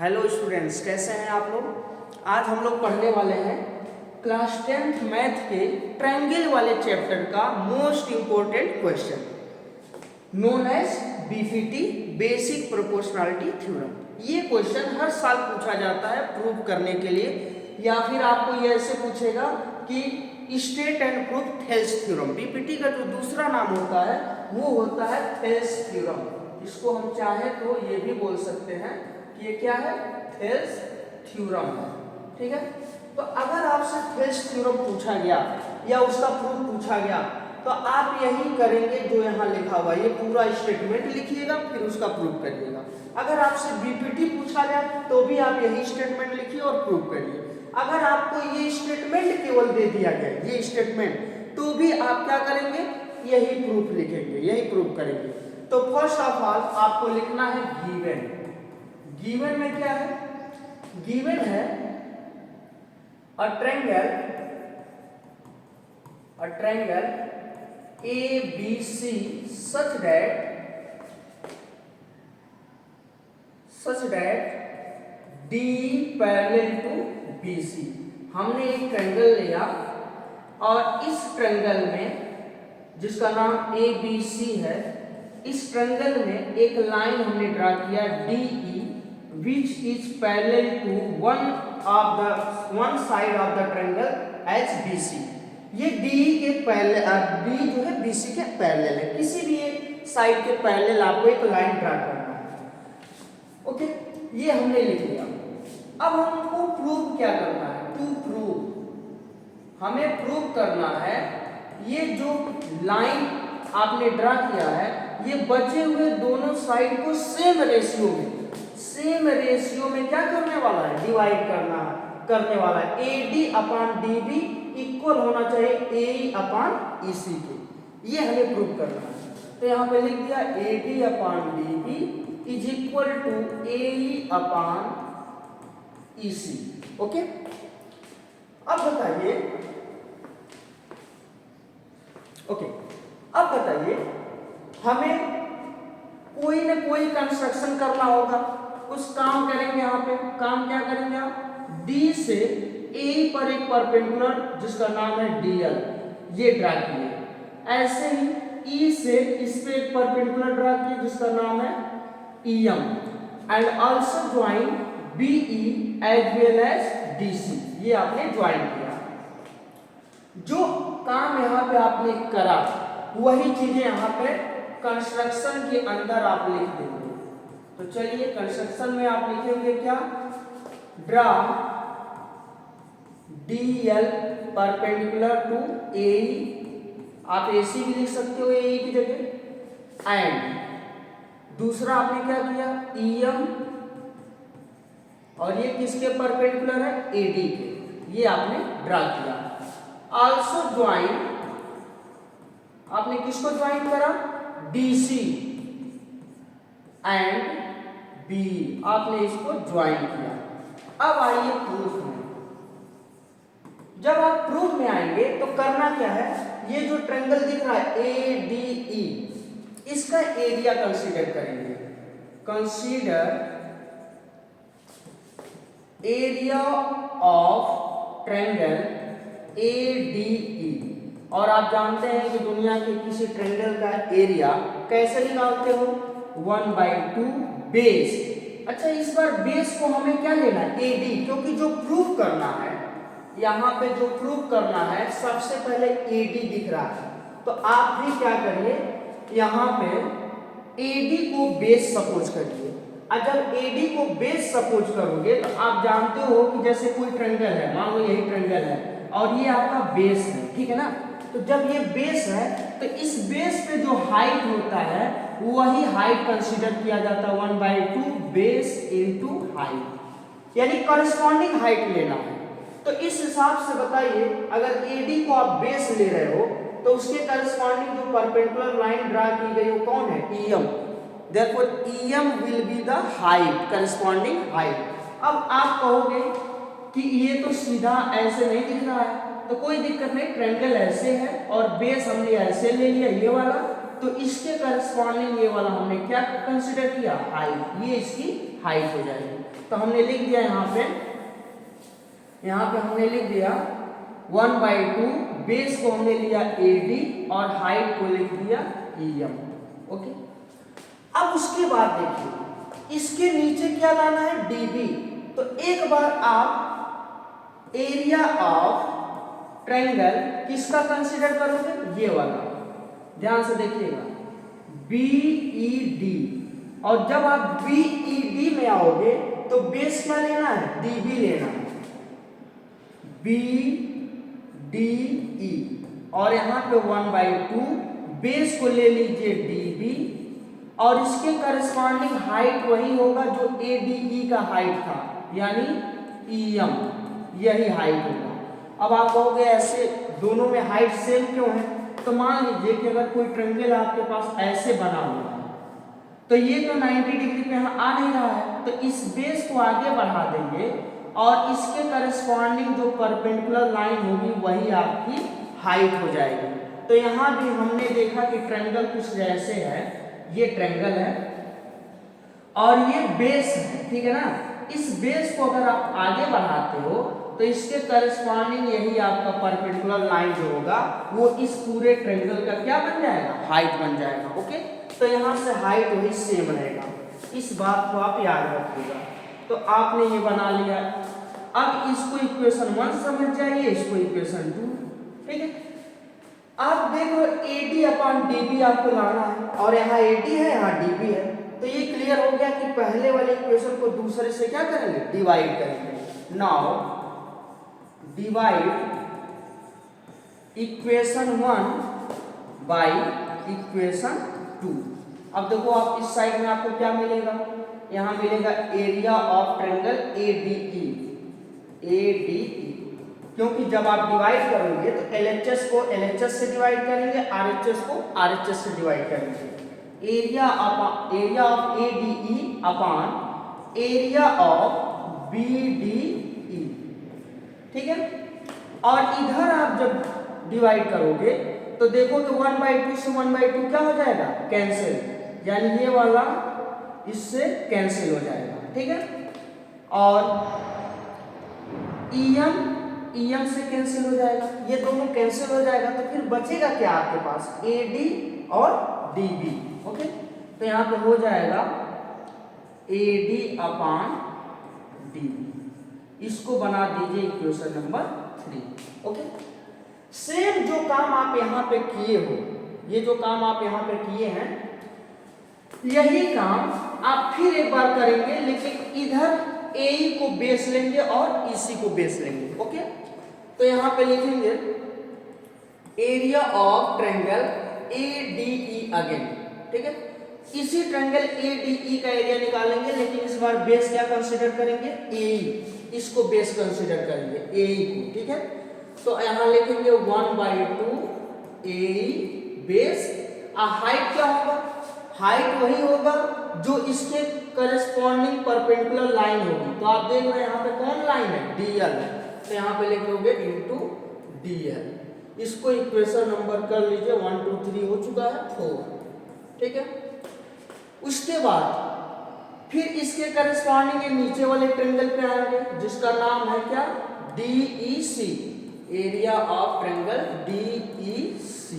Hello students, कैसे हैं आप लोग। आज हम लोग पढ़ने वाले हैं क्लास 10th मैथ के ट्रायंगल वाले चैप्टर का most important question known as BPT basic proportionality theorem. ये क्वेश्चन हर साल पूछा जाता है प्रूव करने के लिए, या फिर आपको ये ऐसे पूछेगा कि state and prove Thales theorem. BPT का जो दूसरा नाम होता है वो होता है थेल्स थ्योरम। इसको हम चाहे तो ये भी बोल सकते हैं कि ये क्या है, थेल्स थ्योरम है। ठीक है, तो अगर आपसे थेल्स थ्योरम पूछा गया या उसका प्रूफ पूछा गया तो आप यही करेंगे जो यहाँ लिखा हुआ है, ये पूरा स्टेटमेंट लिखिएगा फिर उसका प्रूफ करिएगा। अगर आपसे बीपीटी पूछा गया तो भी आप यही स्टेटमेंट लिखिए और प्रूफ करिए। अगर आपको ये स्टेटमेंट केवल दे दिया गया, ये स्टेटमेंट, तो भी आप क्या करेंगे, यही प्रूफ लिखेंगे, यही प्रूफ करेंगे। तो फर्स्ट ऑफ ऑल आपको लिखना है गिवन। गिवन में क्या है, गिवन है a triangle ABC such that D parallel to BC। हमने एक ट्रायंगल लिया और इस ट्रायंगल में जिसका नाम ABC है, इस ट्रायंगल में एक लाइन हमने ड्रा किया DE which is parallel to one side of the triangle as BC। ये DE के D जो है BC के पैरेलल है, किसी भी एक साइड के पैरेलल आपको एक लाइन ड्रा करना है। ओके, ये हमने लिख लिया। अब हमको प्रूव क्या करना है, टू प्रूव हमें प्रूव करना है ये जो लाइन आपने ड्रा किया है ये बचे हुए दोनों साइड को सेम रेशियो में क्या करने वाला है, डिवाइड करने वाला है। AD अपॉन DB इक्वल होना चाहिए AE अपॉन EC के, ये हमें प्रूव करना है। तो यहाँ पे लिख दिया AD upon DB is equal to AE upon EC। Okay, अब बताइए, हमें कोई ना कोई कंस्ट्रक्शन करना होगा, कुछ काम करेंगे। यहाँ पे काम क्या करेंगे आप, D से A पर एक परपेंडिकुलर जिसका नाम है DL ये ड्रा किए। ऐसे ही E से इस पे एक परपेंडिकुलर ड्रा किए जिसका नाम है EM and also join BE as well as DC, ये आपने ज्वाइन किया। जो काम यहाँ पे आपने करा वही चीजें यहाँ पे कंस्ट्रक्शन के अंदर आप लिख देंगे। तो चलिए कंस्ट्रक्शन में आप लिखेंगे क्या, draw DL perpendicular to AE, आप AC भी लिख सकते हो AE की जगह, एंड दूसरा आपने क्या किया EM, और ये किसके परपेंडिकुलर है, AD के, ये आपने ड्रा किया। आल्सो ज्वाइन, आपने किसको ज्वाइन करा, DC एंड B, आपने इसको ज्वाइन किया। अब आइए प्रूफ में। जब आप प्रूफ में आएंगे तो करना क्या है, ये जो ट्रायंगल दिख रहा है ADE, इसका एरिया कंसीडर करेंगे। Consider area of triangle ADE, और आप जानते हैं कि दुनिया के किसी ट्रायंगल का एरिया कैसे निकालते हो, 1/2 बेस। अच्छा, इस बार बेस को हमें क्या लेना है, AD, क्योंकि जो प्रूफ करना है, यहाँ पे जो प्रूफ करना है सबसे पहले AD दिख रहा है। तो आप भी क्या करिए, यहाँ पे AD को बेस सपोज करिए। और जब AD को बेस सपोज करोगे तो आप जानते हो कि जैसे कोई ट्रायंगल है, मान लो यही ट्रायंगल है और ये आपका बेस है, ठीक है ना। तो जब ये बेस है तो इस बेस पे जो हाइट होता है वही हाइट कंसीडर किया जाता है, 1/2 बेस इनटू हाइट, यानी करस्पॉन्डिंग हाइट लेना है। तो इस हिसाब से बताइए, अगर AD को आप बेस ले रहे हो तो उसके करस्पॉन्डिंग जो परपेंडिकुलर लाइन ड्रा की गई वो कौन है, EM। Therefore EM will be the height, corresponding height। अब आप कहोगे कि ये तो सीधा ऐसे नहीं दिख रहा है, तो कोई दिक्कत नहीं, ट्रायंगल ऐसे है और बेस हमने ऐसे ले लिया ये वाला, तो इसके करस्पॉन्डिंग ये वाला हमने क्या कंसीडर किया, हाइट, ये इसकी हाइट हो जाएगी। तो हमने लिख दिया यहाँ पे हमने लिख दिया 1/2, बेस को हमने लिया AD और हाइट को लिख दिया EM। ओके, अब उसके बाद देखिए इसके नीचे क्या लाना है, DB। तो एक बार आप एरिया ऑफ ट्रायंगल किसका कंसीडर करोगे, ये वाला, ध्यान से देखिएगा, BED। और जब आप BED में आओगे तो बेस क्या लेना है, DB लेना है, BDE। और यहाँ पे 1/2, बेस को ले लीजिए DB और इसके करस्पॉन्डिंग हाइट वही होगा जो ADE का हाइट था, यानी EM, यही हाइट होगा। अब आप कहोगे ऐसे दोनों में हाइट सेम क्यों है, तो मान लीजिए कि अगर कोई ट्रायंगल आपके पास ऐसे बना हुआ है तो ये तो 90 डिग्री पे यहाँ आ नहीं रहा है, तो इस बेस को आगे बढ़ा देंगे और इसके करस्पॉन्डिंग जो परपेंडिकुलर लाइन होगी वही आपकी हाइट हो जाएगी। तो यहाँ भी हमने देखा कि ट्रायंगल कुछ जैसे है, ये ट्रायंगल है और ये बेस है, ठीक है ना। इस बेस को अगर आप आगे बढ़ाते हो तो इसके करस्पॉन्डिंग यही आपका परपेंडिकुलर लाइन जो होगा वो इस पूरे ट्रायंगल का क्या बन जाएगा, हाइट बन जाएगा। ओके, तो यहाँ से हाइट वही सेम रहेगा, इस बात को आप याद रखिएगा। तो आपने ये बना लिया। अब इसको इक्वेशन 1 समझ जाइए, इसको इक्वेशन 2, ठीक है। आप देखो AD/DB आपको लाना है और यहाँ AD है, यहाँ DB है, तो ये क्लियर हो गया कि पहले वाले इक्वेशन को दूसरे से क्या करेंगे, डिवाइड करेंगे। Now divide equation 1 by equation 2। अब देखो आप इस साइड में आपको क्या मिलेगा, यहाँ मिलेगा एरिया ऑफ ट्रायंगल ADE, क्योंकि जब आप डिवाइड करोगे तो LHS को LHS से डिवाइड करेंगे, RHS को RHS से डिवाइड करेंगे। Area of ADE upon area of BDE, ठीक है। और इधर आप जब डिवाइड करोगे तो देखोगे 1/2 से 1/2 क्या हो जाएगा, कैंसिल, यानी ये वाला इससे कैंसिल हो जाएगा, ठीक है। और EM से कैंसिल हो जाएगा, ये दोनों कैंसिल हो जाएगा, तो फिर बचेगा क्या आपके पास, AD और DB। ओके, तो यहाँ पे हो जाएगा AD/DB। इसको बना दीजिए इक्वेशन नंबर 3। ओके, सेम जो काम आप यहाँ पे किए हो, ये जो काम आप यहाँ पे किए हैं, यही काम आप फिर एक बार करेंगे, लेकिन इधर AE को बेस लेंगे और EC को बेस लेंगे। ओके, तो यहाँ पे लिखेंगे area of triangle ADE again, ठीक है। इसी ट्रायंगल ADE का एरिया निकालेंगे, लेकिन इस बार बेस क्या कंसीडर करेंगे, AE, इसको बेस कंसीडर करेंगे AE को, ठीक है। तो यहाँ लिखेंगे 1/2 AE बेस। हाइट क्या होगा, हाइट वही होगा जो इसके करस्पॉन्डिंग परपेंडिकुलर लाइन होगी। तो आप देख रहे हैं यहाँ पे कौन लाइन है, DL, तो यहाँ पे लिखोगे इनटू DL। इसको इक्वेशन नंबर कर लीजिए, 1 2 3 हो चुका है, 4, ठीक है। उसके बाद फिर इसके करस्पॉन्डिंग नीचे वाले ट्रायंगल पे आएंगे जिसका नाम है क्या, DEC, area of triangle DEC।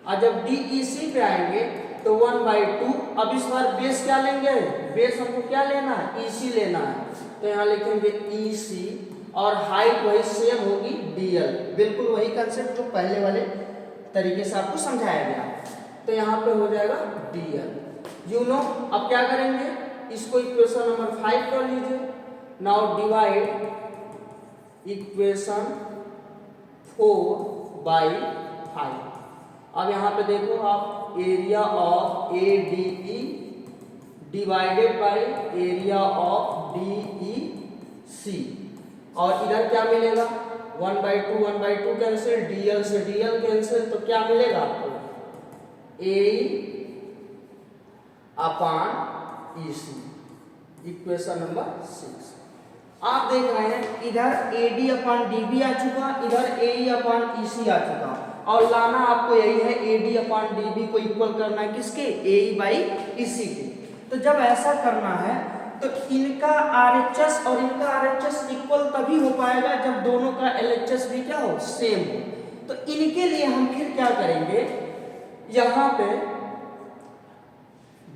और जब DEC पे आएंगे तो 1/2, अब इस बार बेस क्या लेंगे, बेस हमको क्या लेना है, EC लेना है, तो यहाँ लिखेंगे EC और हाइट वही सेम होगी DL, बिल्कुल वही कंसेप्ट जो पहले वाले तरीके से आपको समझाया गया। तो यहाँ पे हो जाएगा DL, यू नो। अब क्या करेंगे, इसको इक्वेशन नंबर 5 कर लीजिए। Now divide equation 4/5। अब यहाँ पे देखो आप, area of ADE divided by area of DEC, और इधर क्या मिलेगा, 1/2 कैंसिल, DL से DL कैंसिल, तो क्या मिलेगा आपको, AE/EC, इक्वेशन नंबर 6। आप देख रहे हैं इधर AD/DB आ चुका, इधर AE/EC आ चुका, और लाना आपको यही है, AD/DB को इक्वल करना है किसके, AE/EC के। तो जब ऐसा करना है तो तो इनका RHS और इनका RHS इक्वल तभी हो पाएगा जब दोनों का LHS भी क्या हो, सेम हो। तो इनके लिए हम फिर क्या करेंगे, यहां पे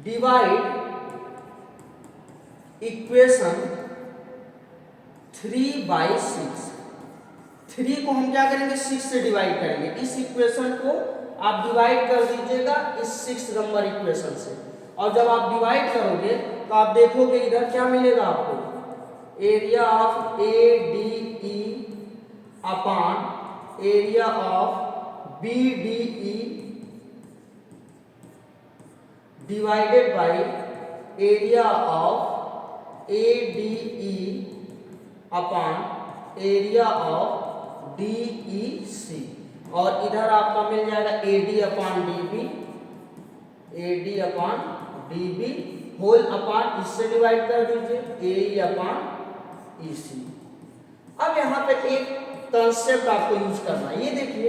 डिवाइड इक्वेशन 3/6, 3 को हम क्या करेंगे 6 से डिवाइड करेंगे। इस इक्वेशन को आप डिवाइड कर दीजिएगा इस 6 नंबर इक्वेशन से, और जब आप डिवाइड करोगे तो आप देखोगे इधर क्या मिलेगा आपको, area of ADE upon area of BDE divided by area of ADE upon area of DEC, और इधर आपका मिल जाएगा AD upon DB, AD upon DB whole upon इससे डिवाइड कर दीजिए AE अपॉन EC। अब यहाँ पे एक कंसेप्ट आपको यूज करना है, ये देखिए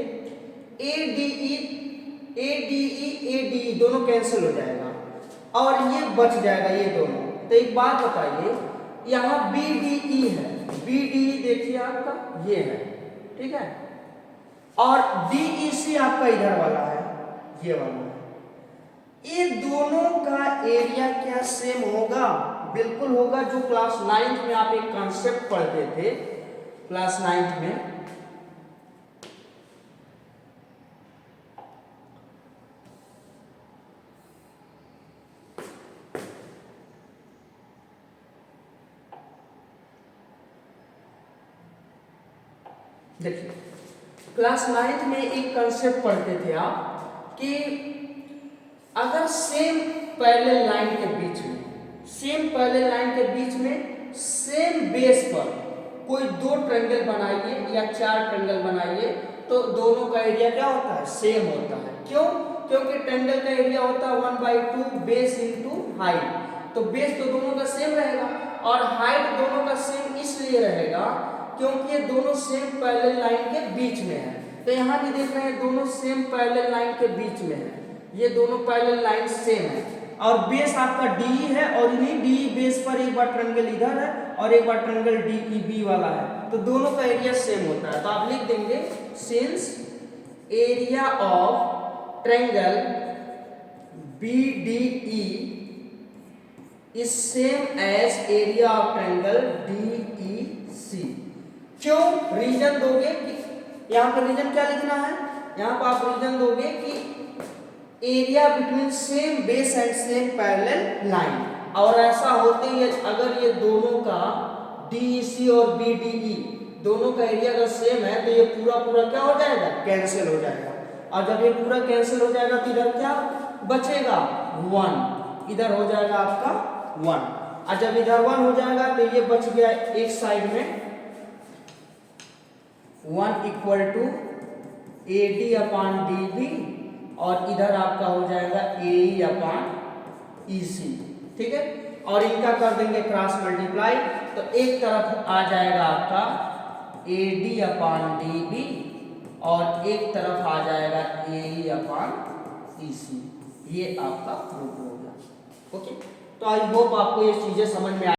ADE दोनों कैंसिल हो जाएगा और ये बच जाएगा ये दोनों। तो एक बात बताइए, यहाँ BDE है, BDE देखिए आपका ये है, ठीक है, और DEC आपका इधर वाला है, ये वाला है। ये दोनों का एरिया क्या सेम होगा? बिल्कुल होगा। जो क्लास 9th में आप एक कॉन्सेप्ट पढ़ते थे, क्लास 9th में देखिए, क्लास 9th में एक कॉन्सेप्ट पढ़ते थे आप कि अगर सेम पैरेलल लाइन के बीच में, सेम पैरेलल लाइन के बीच में सेम बेस पर कोई 2 ट्रायंगल बनाइए या 4 ट्रायंगल बनाइए तो दोनों का एरिया क्या होता है, सेम होता है। क्यों? क्योंकि ट्रायंगल का एरिया होता है 1/2 बेस इंटू हाइट। तो बेस तो दोनों का सेम रहेगा और हाइट दोनों का सेम इसलिए रहेगा क्योंकि ये दोनों सेम पैरेलल लाइन के बीच में है। तो यहाँ भी देख रहे हैं दोनों सेम पैरेलल लाइन के बीच में है, ये दोनों पैरेलल लाइन सेम है और बेस आपका DE है और इन्हीं DE बेस पर एक बार ट्रायंगल इधर है और एक बार ट्रायंगल DEB वाला है, तो दोनों का एरिया सेम होता है। तो आप लिख देंगे since area of triangle BDE is same as area of triangle DEC। क्यों? रीजन दोगे कि यहाँ पर रीजन क्या लिखना है, यहाँ पर आप रीजन दोगे कि area between same base and same parallel line, और ऐसा होते ही अगर ये दोनों का DEC और BDE दोनों का एरिया अगर सेम है तो ये पूरा क्या हो जाएगा, कैंसिल हो जाएगा। और जब ये पूरा कैंसिल हो जाएगा तो इधर क्या बचेगा, 1, इधर हो जाएगा आपका 1, और जब इधर 1 हो जाएगा तो ये बच गया एक साइड में 1 equal to AD upon DB और इधर आपका हो जाएगा AE अपॉन EC, ठीक है। और इनका कर देंगे क्रॉस मल्टीप्लाई तो एक तरफ आ जाएगा आपका AD अपॉन DB और एक तरफ आ जाएगा AE अपॉन EC। ये आपका प्रूफ हो गया। ओके, तो आई होप आपको ये चीजें समझ में